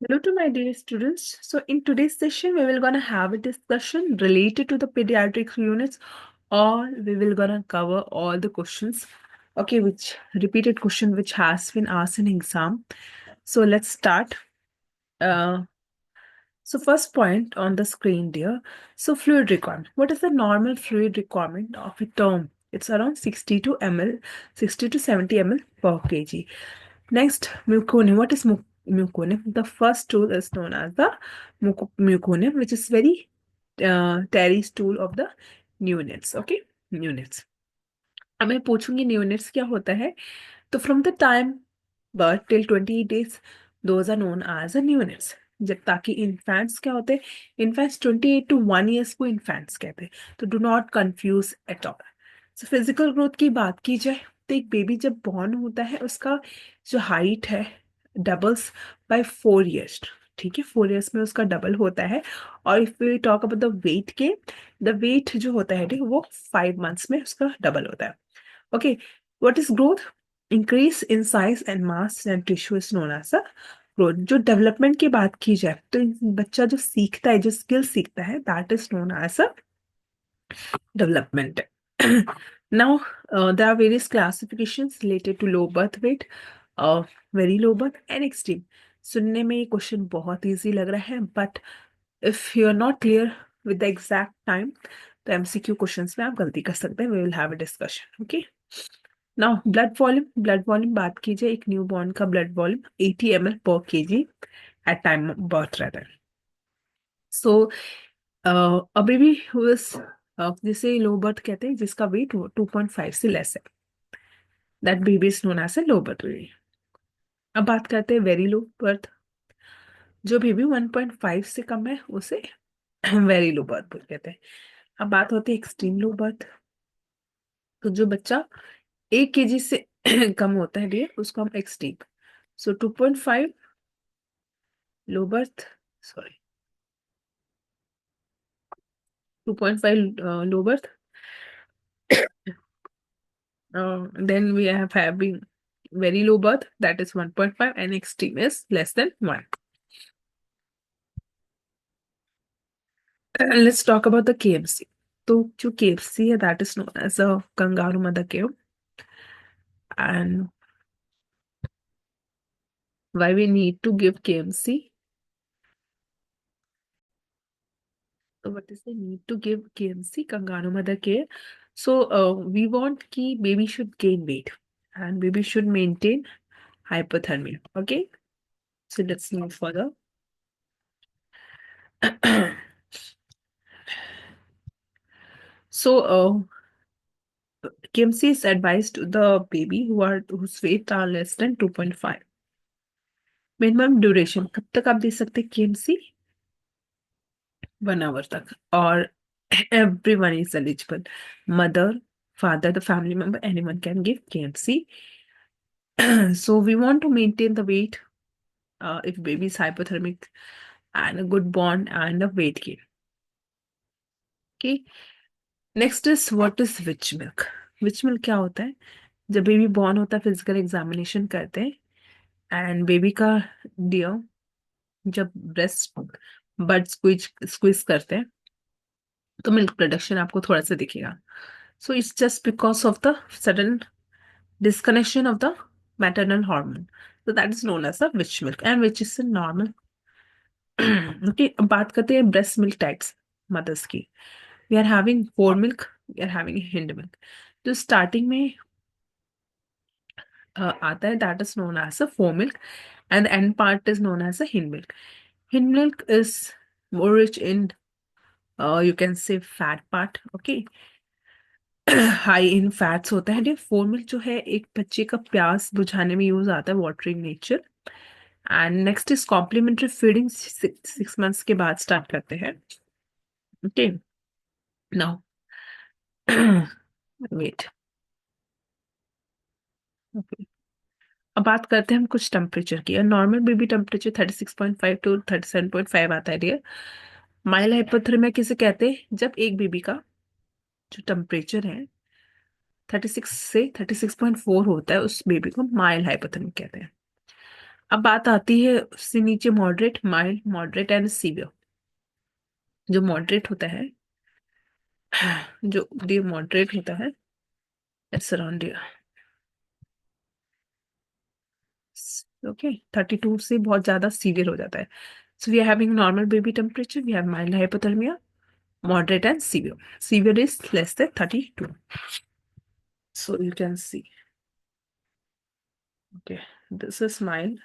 Hello to my dear students. So in today's session, we will gonna have a discussion related to the pediatric units, or we will gonna cover all the questions, okay, which repeated question which has been asked in exam. So let's start. Uh, so first point on the screen, dear. So fluid requirement. What is the normal fluid requirement of a term? It's around 60 to ml, 60 to 70 ml per kg. Next, meconium. What is meconium? The first tool is known as the meconium, which is very terry stool of the neonates. Okay, neonates. अब मैं पूछूंगी neonates क्या होता है. तो from the time birth till 28 days, those are known as a neonates. जब ताकि infants क्या होते हैं, इन्फेंट्स 28 to 1 years को इन्फेंट्स कहते हैं. तो do not confuse at all. So physical growth की बात की जाए तो एक बेबी जब बॉर्न होता है उसका जो हाइट है डबल्स बाय 4 years. ठीक है, 4 years में उसका डबल होता है. और if we talk about the weight के, द वेट जो होता है ठीक, वो 5 months में उसका डबल होता है. Okay, what is growth? Increase in size and mass and tissue is known as a growth. जो डेवलपमेंट की बात की जाए तो बच्चा जो सीखता है, जो स्किल सीखता है, that is known as a development. Now, there are various classifications related to low birth weight, very low birth and extreme. सुनने में ये क्वेश्चन बहुत इजी लग रहा है, but if you are not clear with the exact time तो MCQ questions में आप गलती कर सकते हैं. We will have a discussion. Okay, now blood volume बात कीजिए. एक न्यू बॉर्न का ब्लड वॉल्यूम 80 ml पर केजी एट टाइम बर्थ रहता है. सो अभी भी जिसे लो बर्थ कहते हैं, जिसका वेट 2.5 से लेस है, that baby is known as a low birth baby. अब बात करते हैं वेरी लो बर्थ. जो बेबी 1.5 से कम है उसे वेरी लो बर्थ कहते हैं. अब बात होती है एक्सट्रीम लो बर्थ. तो जो बच्चा 1 kg से कम होता है डियर, उसको हम extreme. So 2.5 low birth, sorry 2.5 low birth. Then we have having very low birth, that is 1.5, and extreme is less than 1. Let's talk about the KMC. तो जो KFC है, that is known as a kangaroo mother cave. And why we need to give KMC? So what is the need to give KMC, kangaroo mother cave? So we want ki baby should gain weight and baby should maintain hypothermia. Okay, so let's move further. So KMC is advised to the baby whose weight are less than 2.5. Minimum duration कब तक आप दे सकते हैं KMC? 1 hour तक. और everyone is eligible. Mother, father, the family member, anyone can give KMC. So we want to maintain the weight if baby is hypothermic, and a good bond and a weight gain. Okay. Next is what is witch milk. Witch milk क्या होता है? जब baby born होता है physical examination करते हैं and baby का dear जब ब्रेस्ट बड स्क्वीज करते हैं तो मिल्क प्रोडक्शन आपको थोड़ा सा दिखेगा. So it's just because of the sudden disconnection of the maternal hormone. So that is known as the witch milk, and which is a normal. Okay, अब बात करते हैं breast milk types mothers की. We are having fore milk, we are having hind milk. जो starting में आता है, that is known as a fore milk, and the end part is known as a hind milk. Hind milk is more rich in, you can say, fat part. Okay, high in fats होता है. Four milk जो है एक बच्चे का प्यास बुझाने में यूज आता है, watering nature. And next is complementary feeding 6 months के बाद स्टार्ट करते हैं. Okay, now wait. ओके, अब बात करते हैं हम कुछ टेम्परेचर की. नॉर्मल बेबी टेम्परेचर 36.5 to 37.5 आता है डियर. माइल्ड हाइपोथर्मिया किसे कहते हैं? जब एक बेबी का जो टेम्परेचर है 36 से 36.4 होता है, उस बेबी को माइल्ड हाइपोथर्मिया कहते हैं. अब बात आती है उससे नीचे moderate, mild, moderate and severe. जो मॉडरेट होता है, जो डी मॉडरेट होता है, इट्स अराउंड, ओके, 32 से बहुत ज्यादा सीवियर हो जाता है। So we are having normal baby temperature, we have mild hypothermia, moderate and severe. Severe is less than 32. So you can see. Okay, this is mild.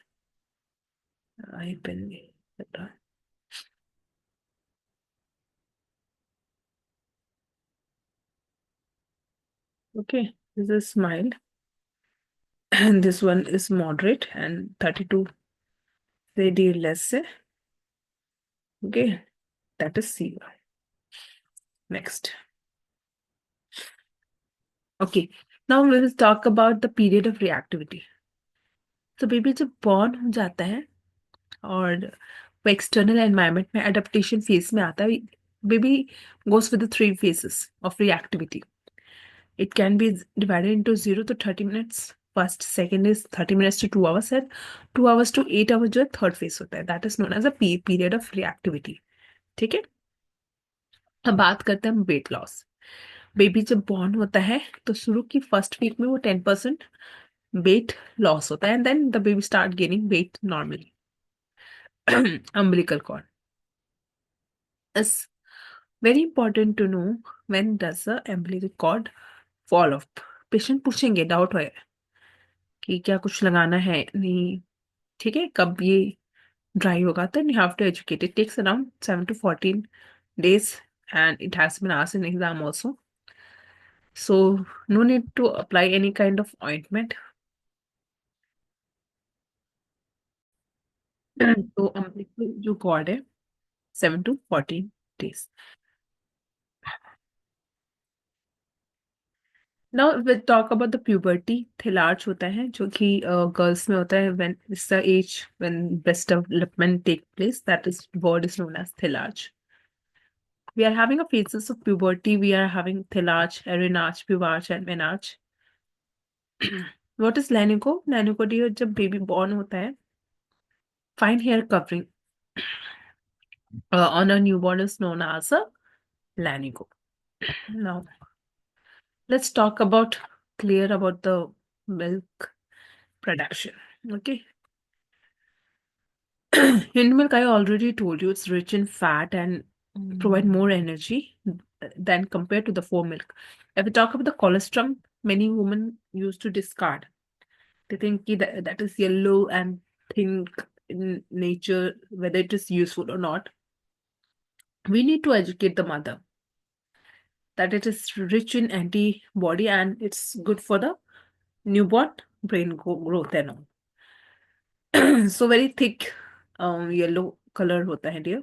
I believe. Okay, this is mild. And this one is moderate and 32 they deal less. Okay, that is severe. Next. Okay, now we will talk about the period of reactivity. So baby जब born हो जाता है और वो external environment में adaptation phase में आता है, baby goes with the three phases of reactivity. It can be divided into 0 to 30 minutes. First, second is 30 minutes to 2 hours and 2 hours to 8 hours जो है थर्ड फेज होता है. That is known as a period of reactivity. ठीक है. अब बात करते हैं हम वेट लॉस. बेबी जब बॉर्न होता है तो शुरू की फर्स्ट वीक में वो 10% वेट लॉस होता है and then the baby start gaining weight normally. umbilical cord is very important to know when does the umbilical cord fall off. Patient पूछेंगे, डाउट है कि क्या कुछ लगाना है नहीं. ठीक है, कब ये ड्राई होगा, then you have to educate. It takes around 7 to 14 days and it has been asked in exam also. So no need to apply any kind of ointment. तो umbilical जो cord है 7 to 14 days. Now we'll talk about the puberty. थिलार्ज होता है जो कि girls में होता है when it's the age when breast development take place. That is word is known as थिलार्ज. We are having a phases of puberty. We are having thelarche, adrenarche, pubarch and menarche. What is lanugo? Lanugo dear जब baby born होता है. Fine hair covering on a newborn is known as a lanigo. Now let's talk about clear about the milk production. Okay. Hind milk, I already told you, it's rich in fat and provide more energy than compared to the fore milk. If we talk about the colostrum, many women used to discard. They think that is yellow and think in nature whether it is useful or not. We need to educate the mother that it is rich in antibody and it's good for the newborn brain growth and all. So very thick yellow color hota hai dear,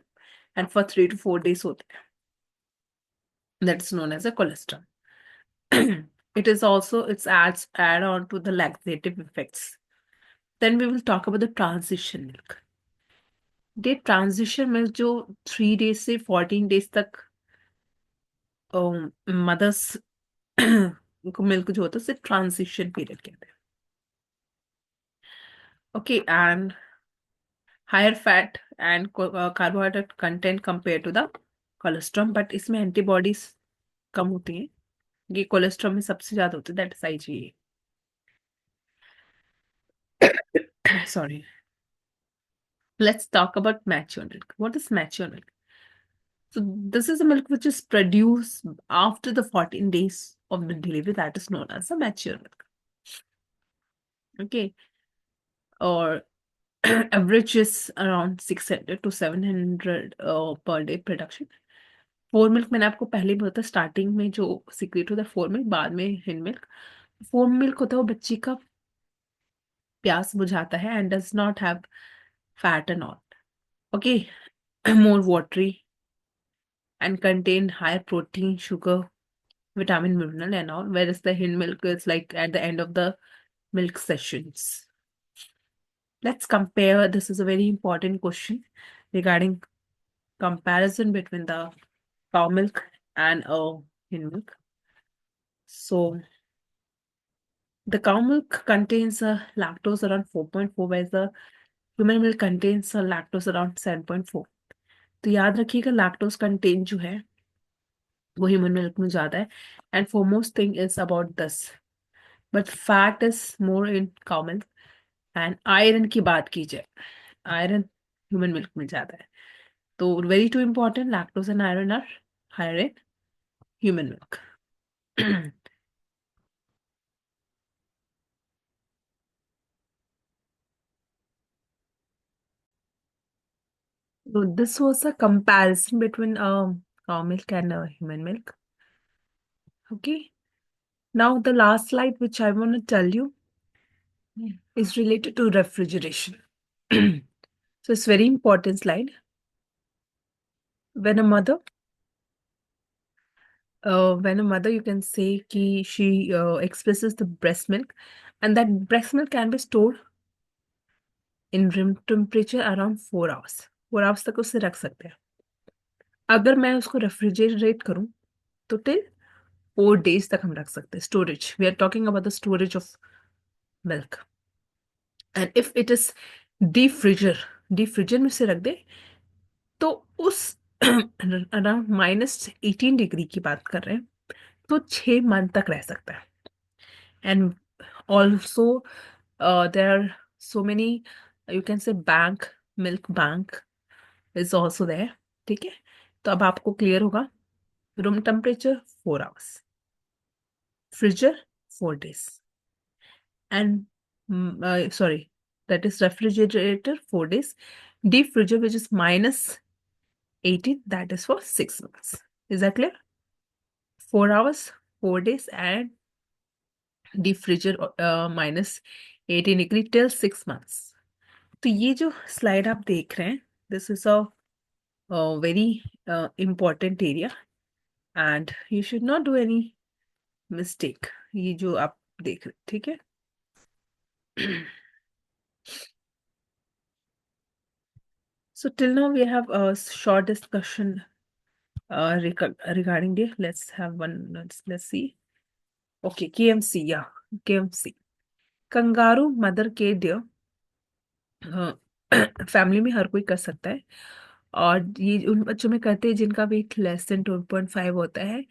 and for 3 to 4 days hota hai. That's known as a colostrum. It is also it's adds add on to the laxative effects. Then we will talk about the transition milk. The transition milk जो 3 days से 14 days तक mother's को milk जो होता है उसे transition period कहते हैं. Okay, and higher fat and carbohydrate content compare to the cholesterol, but इसमें एंटीबॉडीज कम होती हैं. ये कोलेस्ट्रॉल में सबसे ज्यादा होती है, that is IgA. Sorry. Let's talk about mature milk. What is mature milk? So this is a milk which is produced after the 14 days of the delivery. That is known as a mature milk. Okay. Or average is around 600 to 700 per day production. Four milk मैंने आपको पहले भी बताया, starting में जो secret होता है four milk, बाद में हिंड मिल्क. फोर मिल्क होता है वो बच्ची का प्यास बुझाता है and does not have fat and all. Okay. More watery and contain higher protein, sugar, vitamin, mineral, and all. Whereas the hind milk is like at the end of the milk sessions. Let's compare. This is a very important question regarding comparison between the cow milk and hind milk. So the cow milk contains lactose around 4.4, whereas the human milk contains lactose around 7.4। तो याद रखिएगा lactose content जो है वो human milk में ज्यादा है। And foremost thing is about this, but fat is more in cow milk. And iron की बात की जाए, आयरन ह्यूमन मिल्क में ज्यादा है। तो very too important, lactose and iron are higher in human milk. So this was a comparison between cow milk and human milk. Okay. Now the last slide which I want to tell you is related to refrigeration. So it's very important slide. When a mother, you can say ki she expresses the breast milk, and that breast milk can be stored in room temperature around 4 hours. 4 hours तक उसे रख सकते हैं। अगर मैं उसको refrigerate करूं तो टिल 4 days तक हम रख सकते हैं storage. We are talking about the storage of milk. And if it is deep freezer, deep freezer में से रख दे तो उस अराउंड -18 डिग्री की बात कर रहे हैं, तो 6 मंथ तक रह सकता है। And also there are so many, you can say bank, milk bank is also there. ठीक है, तो अब आपको क्लियर होगा। Room temperature 4 hours, freezer 4 days, and sorry, that is refrigerator 4 days, deep freezer which is -18, that is for 6 months. Is that clear? 4 hours, 4 days, and deep freezer -18 degree till 6 months. तो ये जो slide आप देख रहे हैं, this is a very important area, and you should not do any mistake। ये जो आप देख रहे हैं, ठीक है। So till now we have a short discussion regarding the, let's have one, let's see. Okay, KMC, yeah, KMC, kangaroo mother के dear. Family में हर कोई कर सकता है, और ये उन बच्चों में करते हैं जिनका वेट लेस देन 2.5 होता है।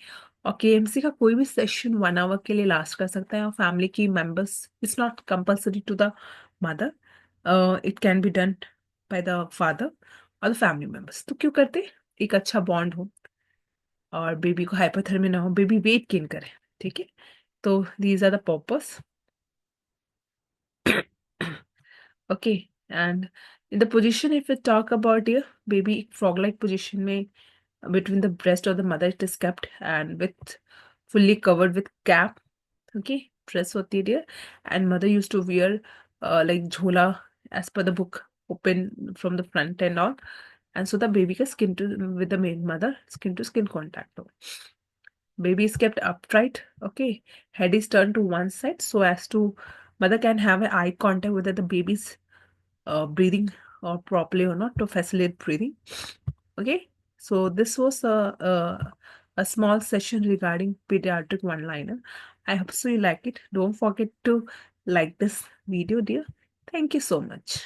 और केएमसी का कोई भी सेशन 1 hour के लिए लास्ट कर सकता है, और फैमिली की members, it's not compulsory to the mother, it can be done by the father और द फैमिली मेंबर्स। तो क्यों करते? एक अच्छा बॉन्ड हो, और बेबी को हाइपोथर्मिया ना हो, बेबी वेट गेन करे। ठीक है, तो these are the purpose. Okay, and in the position, if we talk about here, baby frog-like position में between the breast or the mother it is kept, and with fully covered with cap. Okay, dress होती है dear, and mother used to wear like झोला as per the book, open from the front and all, and so the baby का skin to with the main mother skin to skin contact हो. Baby is kept upright. Okay, head is turned to one side so as to mother can have an eye contact with the baby's breathing or properly or not, to facilitate breathing. Okay, so this was a small session regarding pediatric one-liner. I hope so you like it. Don't forget to like this video, dear. Thank you so much.